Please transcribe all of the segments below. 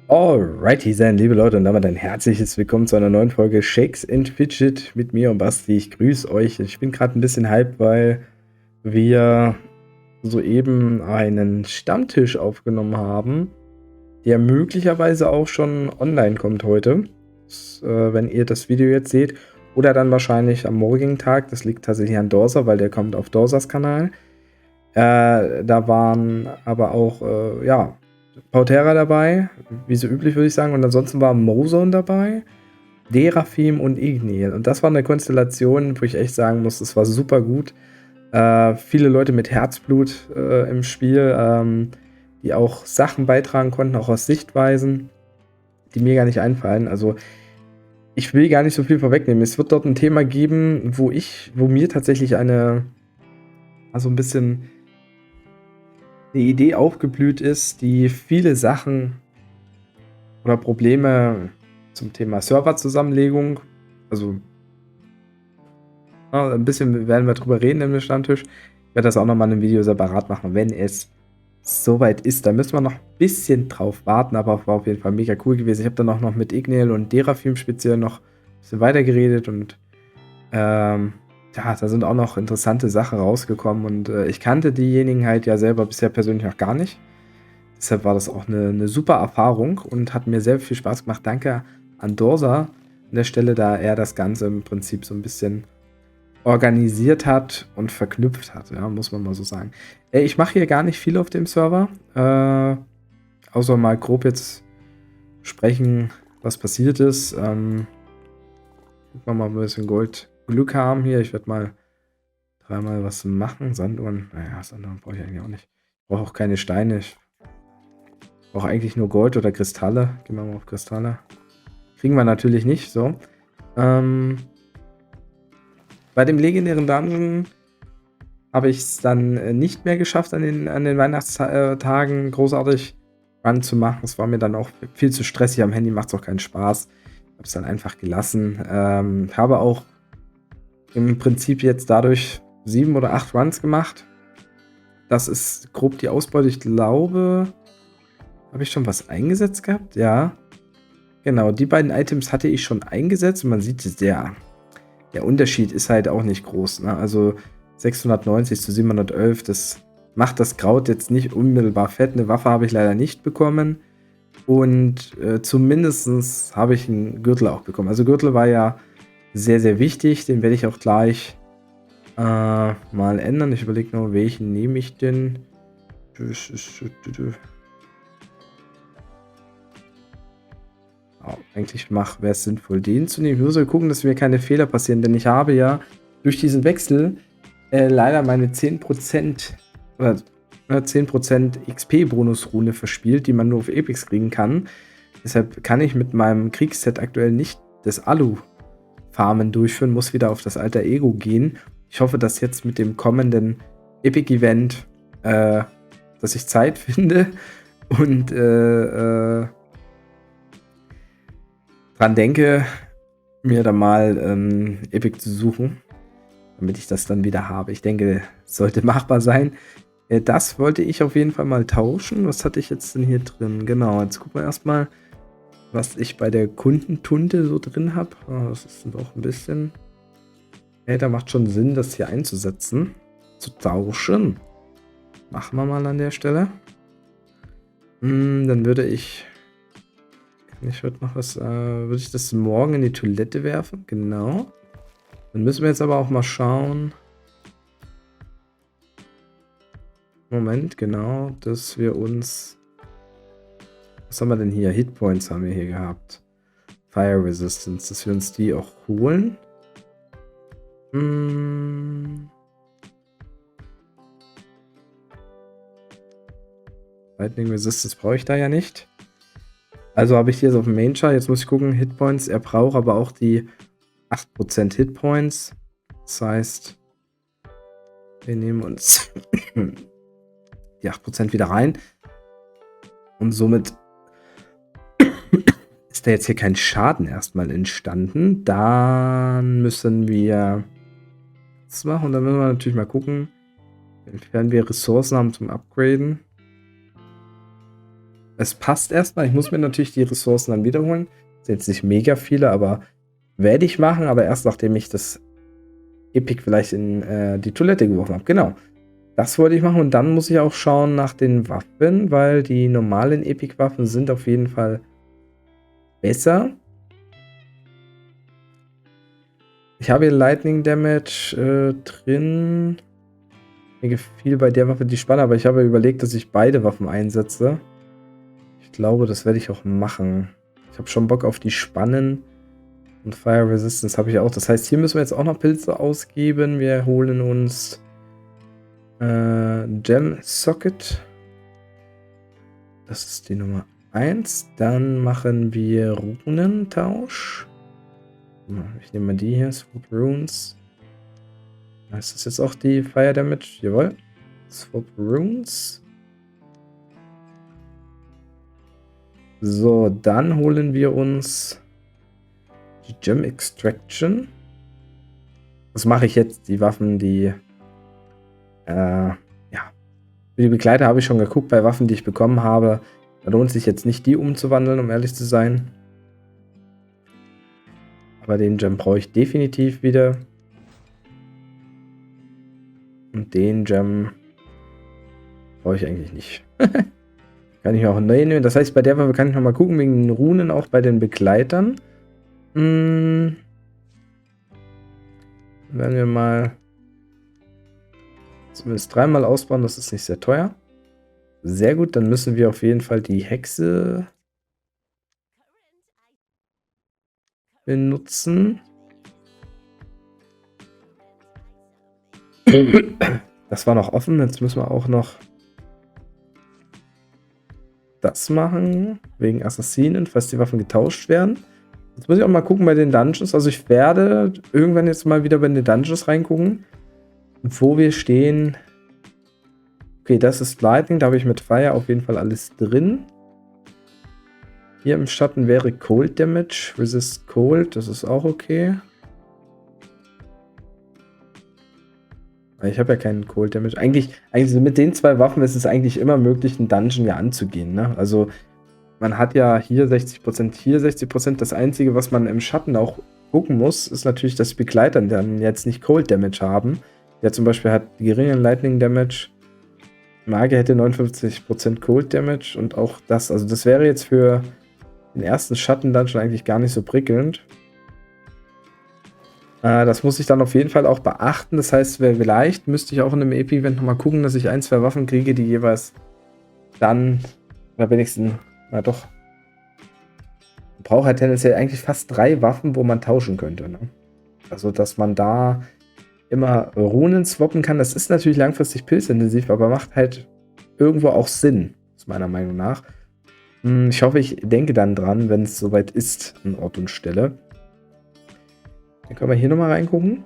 Alrighty then, liebe Leute, und damit ein herzliches Willkommen zu einer neuen Folge Shakes and Fidget mit mir und Basti. Ich grüße euch. Ich bin gerade ein bisschen hyped, weil wir soeben einen Stammtisch aufgenommen haben, der möglicherweise auch schon online kommt heute, wenn ihr das Video jetzt seht. Oder dann wahrscheinlich am morgigen Tag. Das liegt tatsächlich an Dorsa, weil der kommt auf Dorsas Kanal. Da waren aber auch, Pautera dabei, wie so üblich, würde ich sagen. Und ansonsten war Mozone dabei, Derafim und Igniel. Und das war eine Konstellation, wo ich echt sagen muss, das war super gut. Viele Leute mit Herzblut im Spiel, die auch Sachen beitragen konnten, auch aus Sichtweisen, die mir gar nicht einfallen. Also ich will gar nicht so viel vorwegnehmen. Es wird dort ein Thema geben, wo mir tatsächlich ein bisschen eine Idee aufgeblüht ist, die viele Sachen oder Probleme zum Thema Serverzusammenlegung, also ein bisschen werden wir drüber reden im Stammtisch. Ich werde das auch nochmal in einem Video separat machen, wenn es soweit ist. Da müssen wir noch ein bisschen drauf warten, aber war auf jeden Fall mega cool gewesen. Ich habe dann auch noch mit Igniel und Derafim speziell noch ein bisschen weiter geredet und ja, da sind auch noch interessante Sachen rausgekommen und ich kannte diejenigen halt ja selber bisher persönlich noch gar nicht. Deshalb war das auch eine super Erfahrung und hat mir sehr viel Spaß gemacht. Danke an Dorsa an der Stelle, da er das Ganze im Prinzip so ein bisschen organisiert hat und verknüpft hat, ja, muss man mal so sagen. Ich mache hier gar nicht viel auf dem Server, außer mal grob jetzt sprechen, was passiert ist. Gucken wir mal ein bisschen Glück haben hier. Ich werde mal dreimal was machen. Sanduhren, naja, Sanduhren brauche ich eigentlich auch nicht. Ich brauche auch keine Steine. Ich brauche eigentlich nur Gold oder Kristalle. Gehen wir mal auf Kristalle. Kriegen wir natürlich nicht, so. Bei dem legendären Dungeon habe ich es dann nicht mehr geschafft, an den Weihnachtstagen großartig ranzumachen. Es war mir dann auch viel zu stressig. Am Handy macht es auch keinen Spaß. Ich habe es dann einfach gelassen. Habe auch im Prinzip jetzt dadurch 7 oder 8 Runs gemacht. Das ist grob die Ausbeute. Ich glaube, habe ich schon was eingesetzt gehabt? Ja. Genau, die beiden Items hatte ich schon eingesetzt und man sieht, der Unterschied ist halt auch nicht groß. Ne? Also 690 zu 711, das macht das Kraut jetzt nicht unmittelbar fett. Eine Waffe habe ich leider nicht bekommen. Und zumindest habe ich einen Gürtel auch bekommen. Also Gürtel war ja sehr, sehr wichtig. Den werde ich auch gleich mal ändern. Ich überlege noch, welchen nehme ich denn? Eigentlich wäre es sinnvoll, den zu nehmen. Ich muss gucken, dass mir keine Fehler passieren, denn ich habe ja durch diesen Wechsel leider meine 10% oder 10% XP-Bonus-Rune verspielt, die man nur auf Epics kriegen kann. Deshalb kann ich mit meinem Kriegsset aktuell nicht das Alu-Farmen durchführen, muss wieder auf das alter Ego gehen. Ich hoffe, dass jetzt mit dem kommenden Epic-Event, dass ich Zeit finde und dran denke, mir da mal Epic zu suchen, damit ich das dann wieder habe. Ich denke, es sollte machbar sein. Das wollte ich auf jeden Fall mal tauschen. Was hatte ich jetzt denn hier drin? Genau, jetzt gucken wir erstmal, was ich bei der Kundentunte so drin habe. Oh, das ist doch ein bisschen... da macht schon Sinn, das hier einzusetzen. Zu tauschen. Machen wir mal an der Stelle. Dann würde ich... Ich würde noch was, würde ich das morgen in die Toilette werfen? Genau. Dann müssen wir jetzt aber auch mal schauen. Moment, genau, dass wir uns... Was haben wir denn hier? Hitpoints haben wir hier gehabt. Fire Resistance, dass wir uns die auch holen. Lightning Resistance brauche ich da ja nicht. Also habe ich hier jetzt auf dem Main Chart, jetzt muss ich gucken, Hitpoints, er braucht aber auch die 8% Hitpoints. Das heißt, wir nehmen uns die 8% wieder rein. Und somit ist da jetzt hier kein Schaden erstmal entstanden. Dann müssen wir das machen und dann müssen wir natürlich mal gucken, inwiefern wir Ressourcen haben zum Upgraden. Es passt erstmal. Ich muss mir natürlich die Ressourcen dann wiederholen. Sind jetzt nicht mega viele, aber werde ich machen. Aber erst nachdem ich das Epic vielleicht in die Toilette geworfen habe. Genau. Das wollte ich machen. Und dann muss ich auch schauen nach den Waffen, weil die normalen Epic-Waffen sind auf jeden Fall besser. Ich habe hier Lightning Damage drin. Mir gefiel bei der Waffe die Spanne, aber ich habe überlegt, dass ich beide Waffen einsetze. Ich glaube, das werde ich auch machen. Ich habe schon Bock auf die Spannen. Und Fire Resistance habe ich auch. Das heißt, hier müssen wir jetzt auch noch Pilze ausgeben. Wir holen uns Gem Socket. Das ist die Nummer 1. Dann machen wir Runentausch. Ich nehme mal die hier, Swap Runes. Ist das jetzt auch die Fire Damage? Jawohl. Swap Runes. So, dann holen wir uns die Gem Extraction. Was mache ich jetzt? Die Waffen, die ja. Für die Begleiter habe ich schon geguckt, bei Waffen, die ich bekommen habe. Da lohnt sich jetzt nicht, die umzuwandeln, um ehrlich zu sein. Aber den Gem brauche ich definitiv wieder. Und den Gem brauche ich eigentlich nicht. Kann ich auch neu nehmen. Das heißt, bei der Waffe kann ich nochmal gucken, wegen den Runen auch bei den Begleitern. Werden wir mal zumindest 3-mal ausbauen, das ist nicht sehr teuer. Sehr gut, dann müssen wir auf jeden Fall die Hexe benutzen. Das war noch offen, jetzt müssen wir auch noch das machen, wegen Assassinen, falls die Waffen getauscht werden. Jetzt muss ich auch mal gucken bei den Dungeons. Also ich werde irgendwann jetzt mal wieder bei den Dungeons reingucken, wo wir stehen. Okay, das ist Lightning, da habe ich mit Fire auf jeden Fall alles drin. Hier im Schatten wäre Cold Damage, Resist Cold, das ist auch okay. Ich habe ja keinen Cold Damage. Eigentlich so mit den 2 Waffen ist es eigentlich immer möglich, einen Dungeon ja anzugehen. Ne? Also man hat ja hier 60%, hier 60%. Das Einzige, was man im Schatten auch gucken muss, ist natürlich, dass die Begleiter dann jetzt nicht Cold Damage haben. Der zum Beispiel hat geringen Lightning Damage. Magier hätte 59% Cold Damage und auch das. Also das wäre jetzt für den ersten Schatten-Dungeon eigentlich gar nicht so prickelnd. Das muss ich dann auf jeden Fall auch beachten. Das heißt, vielleicht müsste ich auch in einem EP-Event nochmal gucken, dass ich 1, 2 Waffen kriege, die jeweils dann, oder wenigstens, na doch, man braucht halt tendenziell eigentlich fast 3 Waffen, wo man tauschen könnte. Ne? Also, dass man da immer Runen swappen kann. Das ist natürlich langfristig pilzintensiv, aber macht halt irgendwo auch Sinn, aus meiner Meinung nach. Ich hoffe, ich denke dann dran, wenn es soweit ist, an Ort und Stelle. Dann können wir hier nochmal reingucken.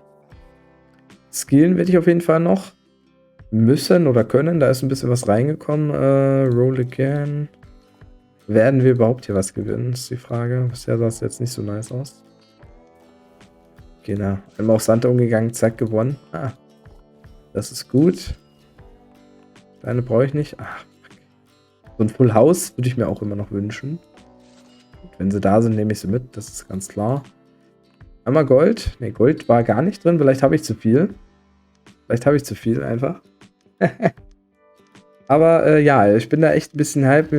Skillen werde ich auf jeden Fall noch müssen oder können. Da ist ein bisschen was reingekommen. Roll again. Werden wir überhaupt hier was gewinnen, ist die Frage. Bisher sah es jetzt nicht so nice aus. Genau. Einmal auf Sand umgegangen, zack, gewonnen. Ah, das ist gut. Deine brauche ich nicht. Ach, so ein Full House würde ich mir auch immer noch wünschen. Gut, wenn sie da sind, nehme ich sie mit. Das ist ganz klar. Einmal Gold. Ne, Gold war gar nicht drin. Vielleicht habe ich zu viel. Vielleicht habe ich zu viel einfach. Aber ja, ich bin da echt ein bisschen hype.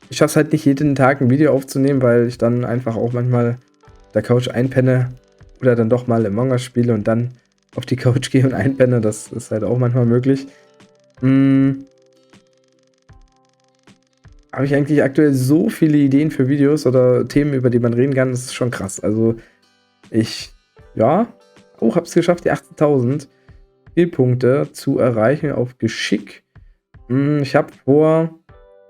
Ich schaffe es halt nicht jeden Tag ein Video aufzunehmen, weil ich dann einfach auch manchmal auf der Couch einpenne oder dann doch mal Among Us spiele und dann auf die Couch gehe und einpenne. Das ist halt auch manchmal möglich. Habe ich eigentlich aktuell so viele Ideen für Videos oder Themen, über die man reden kann, das ist schon krass. Also habe es geschafft, die 18.000 Spielpunkte zu erreichen auf Geschick. Ich habe vor,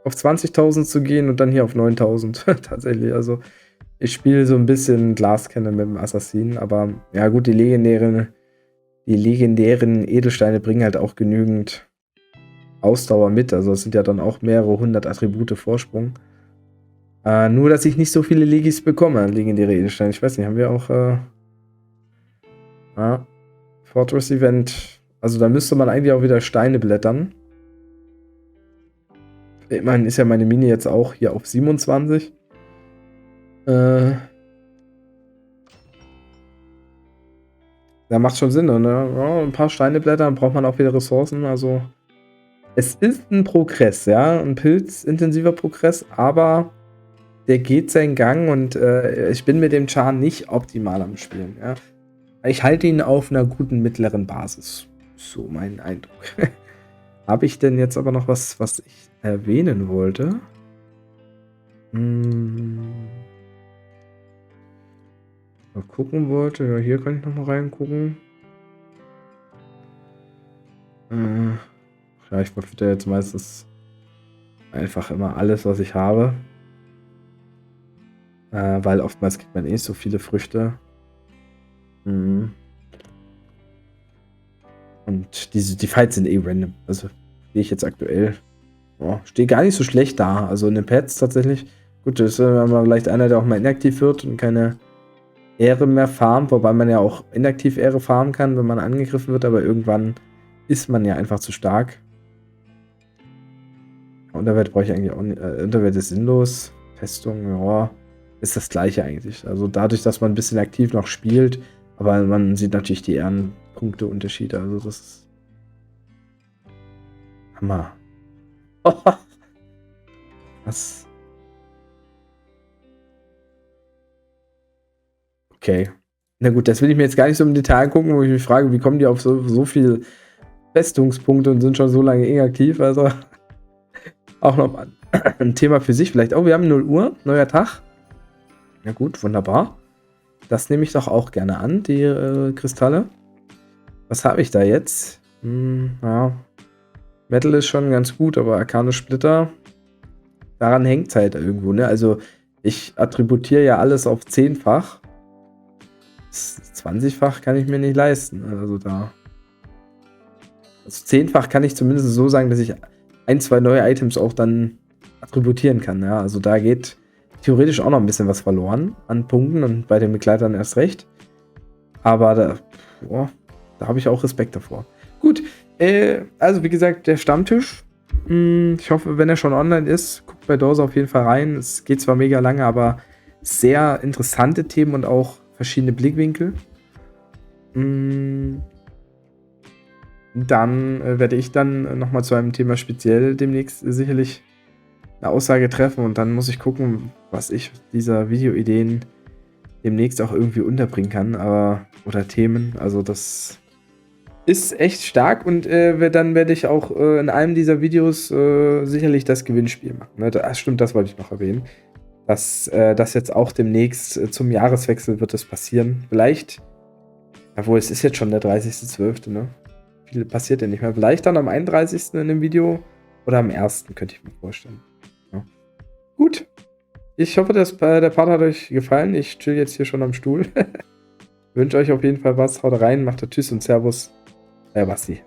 auf 20.000 zu gehen und dann hier auf 9.000 tatsächlich. Also ich spiele so ein bisschen Glascannon mit dem Assassinen, aber ja gut, die legendären Edelsteine bringen halt auch genügend Ausdauer mit, also es sind ja dann auch mehrere 100 Attribute Vorsprung. Nur, dass ich nicht so viele Legis bekomme, legendäre Edelsteine. Ich weiß nicht, haben wir auch Fortress Event, also da müsste man eigentlich auch wieder Steine blättern. Immerhin ist ja meine Mini jetzt auch hier auf 27. Da macht schon Sinn, ne? Ja, ein paar Steineblätter, dann braucht man auch wieder Ressourcen. Also, es ist ein Progress, ja, ein pilzintensiver Progress, aber der geht seinen Gang und ich bin mit dem Char nicht optimal am Spielen, ja. Ich halte ihn auf einer guten mittleren Basis. So mein Eindruck. Habe ich denn jetzt aber noch was ich erwähnen wollte? Mal gucken wollte. Ja, hier kann ich noch mal reingucken. Ja, ich verfütter jetzt meistens einfach immer alles, was ich habe. Weil oftmals kriegt man eh so viele Früchte. Und die Fights sind eh random. Also stehe ich jetzt aktuell. Stehe gar nicht so schlecht da. Also in den Pads tatsächlich. Gut, das ist immer vielleicht einer, der auch mal inaktiv wird und keine Ehre mehr farmt. Wobei man ja auch inaktiv Ehre farmen kann, wenn man angegriffen wird. Aber irgendwann ist man ja einfach zu stark. Unterwert brauche ich eigentlich auch nicht. Unterwert ist sinnlos. Festung, ja, ist das gleiche eigentlich. Also dadurch, dass man ein bisschen aktiv noch spielt, aber man sieht natürlich die Ehrenpunkte-Unterschiede. Also das ist Hammer. Was? Okay. Na gut, das will ich mir jetzt gar nicht so im Detail gucken, wo ich mich frage, wie kommen die auf so viele Festungspunkte und sind schon so lange inaktiv. Also auch noch ein Thema für sich vielleicht. Oh, wir haben 0 Uhr, neuer Tag. Na gut, wunderbar. Das nehme ich doch auch gerne an, die Kristalle. Was habe ich da jetzt? Ja. Metal ist schon ganz gut, aber Arkane Splitter, daran hängt es halt irgendwo, ne? Also ich attributiere ja alles auf 10-fach. 20-fach kann ich mir nicht leisten. Also 10-fach kann ich zumindest so sagen, dass ich 1, 2 neue Items auch dann attributieren kann. Ja? Also da geht theoretisch auch noch ein bisschen was verloren an Punkten und bei den Begleitern erst recht. Aber da habe ich auch Respekt davor. Gut, also wie gesagt, der Stammtisch. Ich hoffe, wenn er schon online ist, guckt bei Dosa auf jeden Fall rein. Es geht zwar mega lange, aber sehr interessante Themen und auch verschiedene Blickwinkel. Dann werde ich dann nochmal zu einem Thema speziell demnächst sicherlich eine Aussage treffen und dann muss ich gucken, was ich dieser Videoideen demnächst auch irgendwie unterbringen kann, oder Themen. Also das ist echt stark und dann werde ich auch in einem dieser Videos sicherlich das Gewinnspiel machen. Ne? Stimmt, das wollte ich noch erwähnen. Das jetzt auch demnächst zum Jahreswechsel wird es passieren. Vielleicht, obwohl es ist jetzt schon der 30.12., ne? Viel passiert ja nicht mehr. Vielleicht dann am 31. in dem Video oder am 1. könnte ich mir vorstellen. Ja. Gut. Ich hoffe, der Part hat euch gefallen. Ich chill jetzt hier schon am Stuhl. Wünsche euch auf jeden Fall was. Haut rein, macht Tschüss und Servus. Basti.